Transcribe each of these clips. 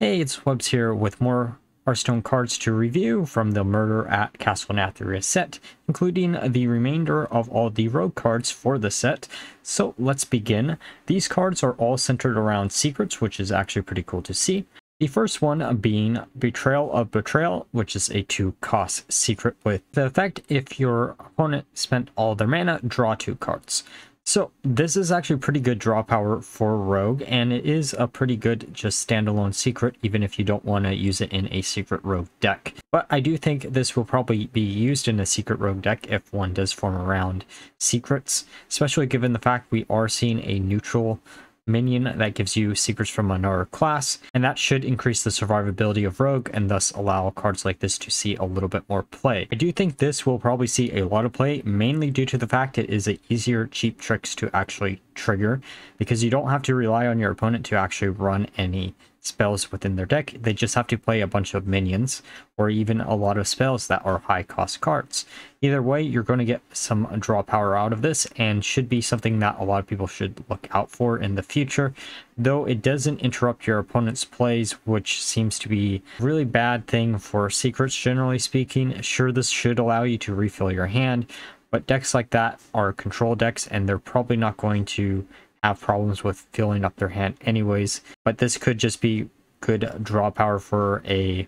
Hey, it's Webs here with more Hearthstone cards to review from the Murder at Castle Nathria set, including the remainder of all the rogue cards for the set. So let's begin. These cards are all centered around secrets, which is actually pretty cool to see. The first one being Betrayal of Betrayal, which is a 2-cost secret with the effect if your opponent spent all their mana, draw 2 cards. So this is actually pretty good draw power for Rogue, and it is a pretty good just standalone secret, even if you don't want to use it in a secret Rogue deck. But I do think this will probably be used in a secret Rogue deck if one does form around secrets, especially given the fact we are seeing a neutral minion that gives you secrets from another class, and that should increase the survivability of Rogue and thus allow cards like this to see a little bit more play. I do think this will probably see a lot of play, mainly due to the fact it is a easier cheap tricks to actually trigger, because you don't have to rely on your opponent to actually run any spells within their deck. They just have to play a bunch of minions or even a lot of spells that are high cost cards. Either way, you're going to get some draw power out of this, and should be something that a lot of people should look out for in the future, though it doesn't interrupt your opponent's plays, which seems to be a really bad thing for secrets generally speaking. Sure, this should allow you to refill your hand, but decks like that are control decks, and they're probably not going to have problems with filling up their hand anyways. But this could just be good draw power for a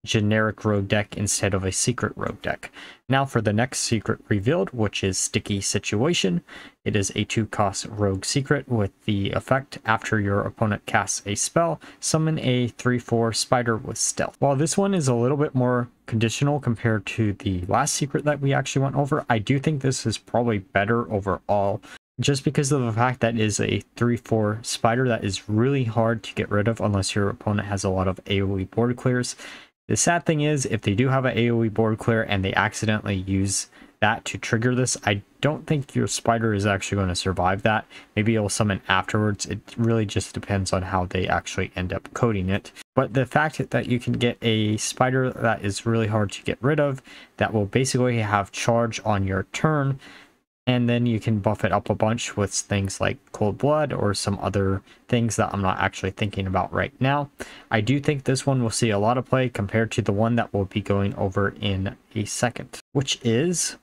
generic rogue deck instead of a secret rogue deck. Now for the next secret revealed, which is Sticky Situation. It is a 2-cost rogue secret with the effect after your opponent casts a spell, summon a 3/4 spider with stealth. While this one is a little bit more conditional compared to the last secret that we actually went over, I do think this is probably better overall, just because of the fact that it is a 3/4 spider that is really hard to get rid of unless your opponent has a lot of AoE board clears. The sad thing is, if they do have an AoE board clear and they accidentally use that to trigger this, I don't think your spider is actually going to survive that. Maybe it'll summon afterwards. It really just depends on how they actually end up coding it. But the fact that you can get a spider that is really hard to get rid of, that will basically have charge on your turn, and then you can buff it up a bunch with things like Cold Blood or some other things that I'm not actually thinking about right now. I do think this one will see a lot of play compared to the one that we'll be going over in a second, which is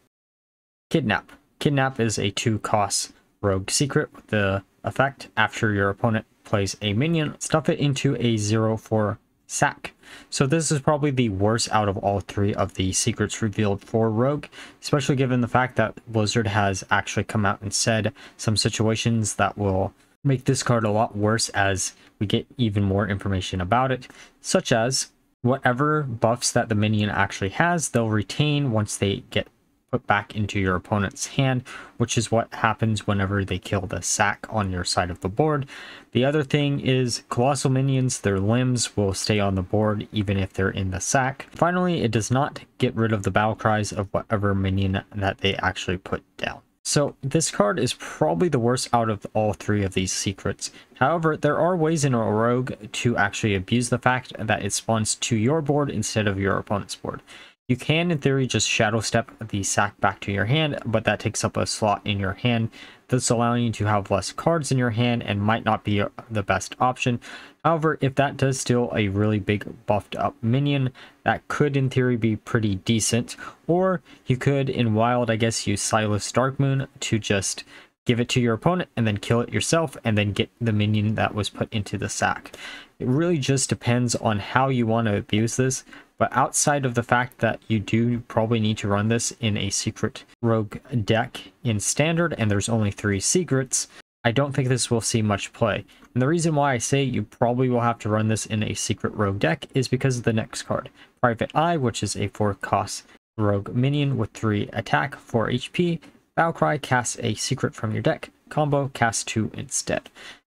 Kidnap. Kidnap is a 2-cost rogue secret with the effect after your opponent plays a minion, stuff it into a 0/4 sack. So this is probably the worst out of all 3 of the secrets revealed for Rogue, especially given the fact that Blizzard has actually come out and said some situations that will make this card a lot worse as we get even more information about it, such as whatever buffs that the minion actually has, they'll retain once they get put back into your opponent's hand, which is what happens whenever they kill the sack on your side of the board. The other thing is colossal minions, their limbs will stay on the board even if they're in the sack. Finally, it does not get rid of the battle cries of whatever minion that they actually put down. So this card is probably the worst out of all 3 of these secrets. However, there are ways in a rogue to actually abuse the fact that it spawns to your board instead of your opponent's board. You can, in theory, just shadow step the sack back to your hand, but that takes up a slot in your hand, thus allowing you to have less cards in your hand and might not be the best option. However, if that does steal a really big buffed up minion, that could in theory be pretty decent. Or you could, in Wild, I guess, use Silas Darkmoon to just give it to your opponent and then kill it yourself and then get the minion that was put into the sack. It really just depends on how you want to abuse this. But outside of the fact that you do probably need to run this in a secret rogue deck in standard, and there's only 3 secrets, I don't think this will see much play. And the reason why I say you probably will have to run this in a secret rogue deck is because of the next card, Private Eye, which is a 4-cost rogue minion with 3 attack, 4 HP. Battlecry, casts a secret from your deck. Combo, cast 2 instead.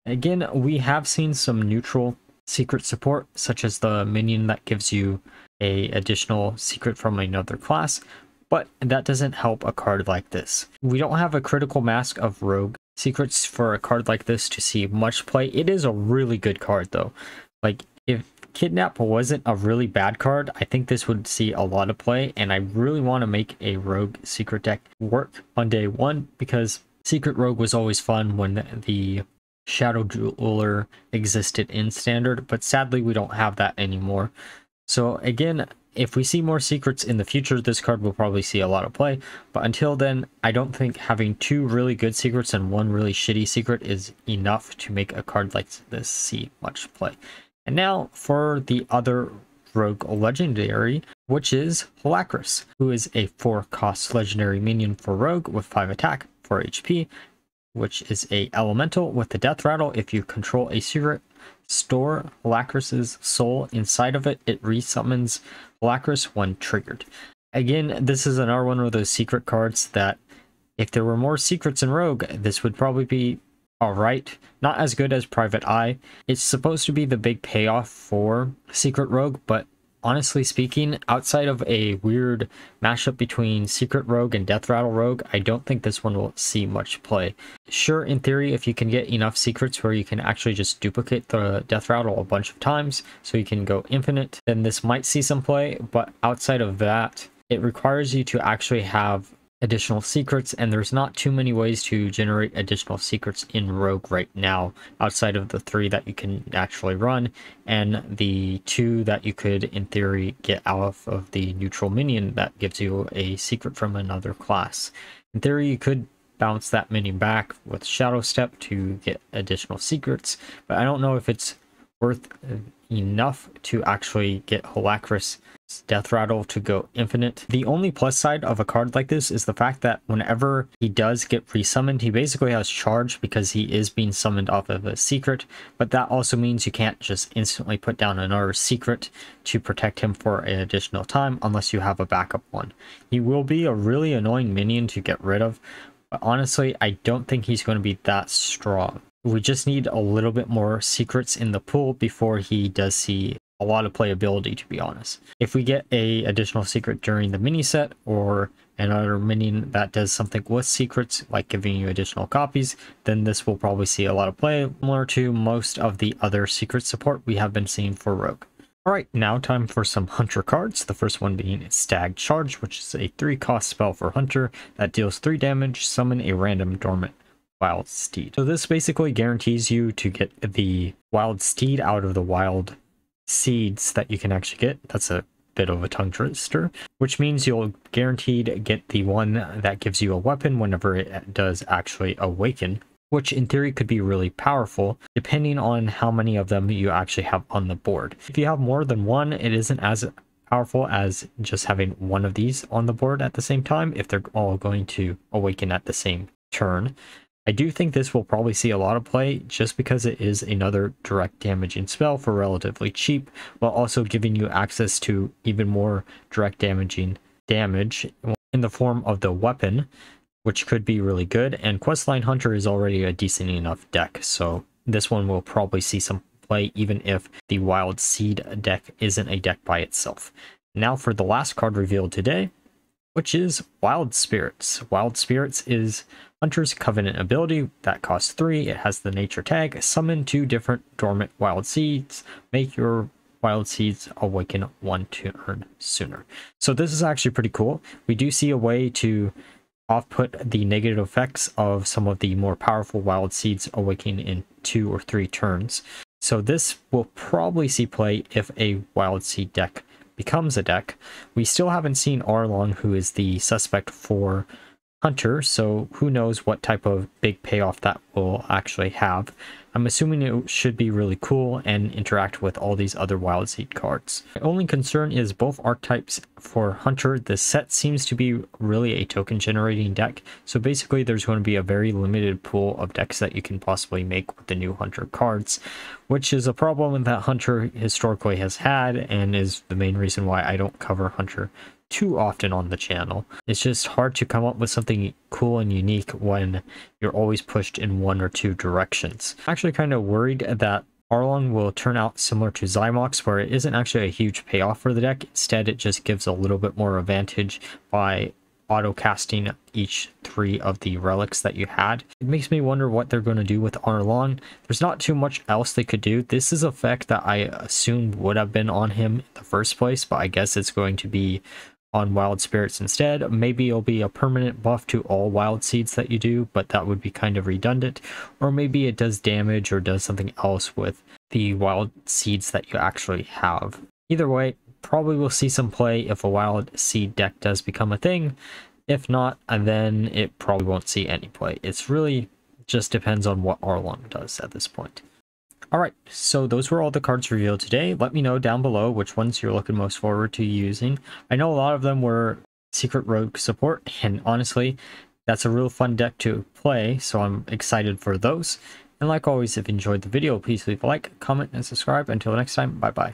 Again, we have seen some neutral secret support, such as the minion that gives you a additional secret from another class, but that doesn't help a card like this. We don't have a critical mass of rogue secrets for a card like this to see much play. It is a really good card though. Like, if Kidnap wasn't a really bad card, I think this would see a lot of play, and I really want to make a rogue secret deck work on day 1, because secret rogue was always fun when the Shadow Jeweler existed in Standard, but sadly we don't have that anymore. So again, if we see more secrets in the future, this card will probably see a lot of play. But until then, I don't think having 2 really good secrets and 1 really shitty secret is enough to make a card like this see much play. And now for the other rogue legendary, which is Halkias, who is a 4-cost legendary minion for rogue with 5 attack, 4 HP, which is a elemental with the death rattle. If you control a secret, store Halkias' soul inside of it. It resummons Halkias when triggered. Again, this is another one of those secret cards that if there were more secrets in rogue, this would probably be alright. Not as good as Private Eye. It's supposed to be the big payoff for Secret Rogue, but honestly speaking, outside of a weird mashup between Secret Rogue and Death Rattle Rogue, I don't think this one will see much play. Sure, in theory, if you can get enough secrets where you can actually just duplicate the Death Rattle a bunch of times, so you can go infinite, then this might see some play, but outside of that, it requires you to actually have additional secrets, and there's not too many ways to generate additional secrets in rogue right now outside of the 3 that you can actually run and the 2 that you could in theory get out of the neutral minion that gives you a secret from another class. In theory, you could bounce that minion back with Shadow Step to get additional secrets, but I don't know if it's worth enough to actually get Halkias' Death Rattle to go infinite. The only plus side of a card like this is the fact that whenever he does get resummoned, he basically has charge because he is being summoned off of a secret, but that also means you can't just instantly put down another secret to protect him for an additional time unless you have a backup one. He will be a really annoying minion to get rid of, but honestly, I don't think he's going to be that strong. We just need a little bit more secrets in the pool before he does see a lot of playability, to be honest. If we get a additional secret during the mini set or another minion that does something with secrets, like giving you additional copies, then this will probably see a lot of play, similar to most of the other secret support we have been seeing for rogue. Alright, now time for some Hunter cards. The first one being Stag Charge, which is a 3-cost spell for Hunter that deals 3 damage, summon a random dormant Wildseed. So this basically guarantees you to get the Wildseed out of the wild seeds that you can actually get. That's a bit of a tongue twister, which means you'll guaranteed get the one that gives you a weapon whenever it does actually awaken, which in theory could be really powerful depending on how many of them you actually have on the board. If you have more than one, it isn't as powerful as just having one of these on the board at the same time if they're all going to awaken at the same turn. I do think this will probably see a lot of play just because it is another direct damaging spell for relatively cheap, while also giving you access to even more direct damaging damage in the form of the weapon, which could be really good. And Questline Hunter is already a decent enough deck, so this one will probably see some play even if the Wildseed deck isn't a deck by itself. Now for the last card revealed today, which is Wild Spirits. Wild Spirits is Hunter's Covenant ability that costs 3. It has the nature tag, summon 2 different dormant wild seeds, make your wild seeds awaken 1 turn sooner. So this is actually pretty cool. We do see a way to off-put the negative effects of some of the more powerful wild seeds awakening in 2 or 3 turns. So this will probably see play if a wild seed deck becomes a deck. We still haven't seen Arlong, who is the suspect for Hunter, so who knows what type of big payoff that will actually have. I'm assuming it should be really cool and interact with all these other Wildseed cards. My only concern is both archetypes for Hunter. The set seems to be really a token generating deck, so basically there's going to be a very limited pool of decks that you can possibly make with the new Hunter cards, which is a problem that Hunter historically has had and is the main reason why I don't cover Hunter too often on the channel. It's just hard to come up with something cool and unique when you're always pushed in 1 or 2 directions. I'm actually kind of worried that Arlong will turn out similar to Zymox, where it isn't actually a huge payoff for the deck. Instead, it just gives a little bit more advantage by auto casting each 3 of the relics that you had. It makes me wonder what they're going to do with Arlong. There's not too much else they could do. This is an effect that I assumed would have been on him in the first place, but I guess it's going to be on wild spirits instead. Maybe it'll be a permanent buff to all wild seeds that you do, but that would be kind of redundant. Or maybe it does damage or does something else with the wild seeds that you actually have. Either way, probably we'll see some play if a wild seed deck does become a thing. If not, then it probably won't see any play. It's really just depends on what Arlong does at this point. Alright, so those were all the cards revealed today. Let me know down below which ones you're looking most forward to using. I know a lot of them were Secret Rogue support, and honestly, that's a real fun deck to play, so I'm excited for those. And like always, if you enjoyed the video, please leave a like, comment, and subscribe. Until next time, bye-bye.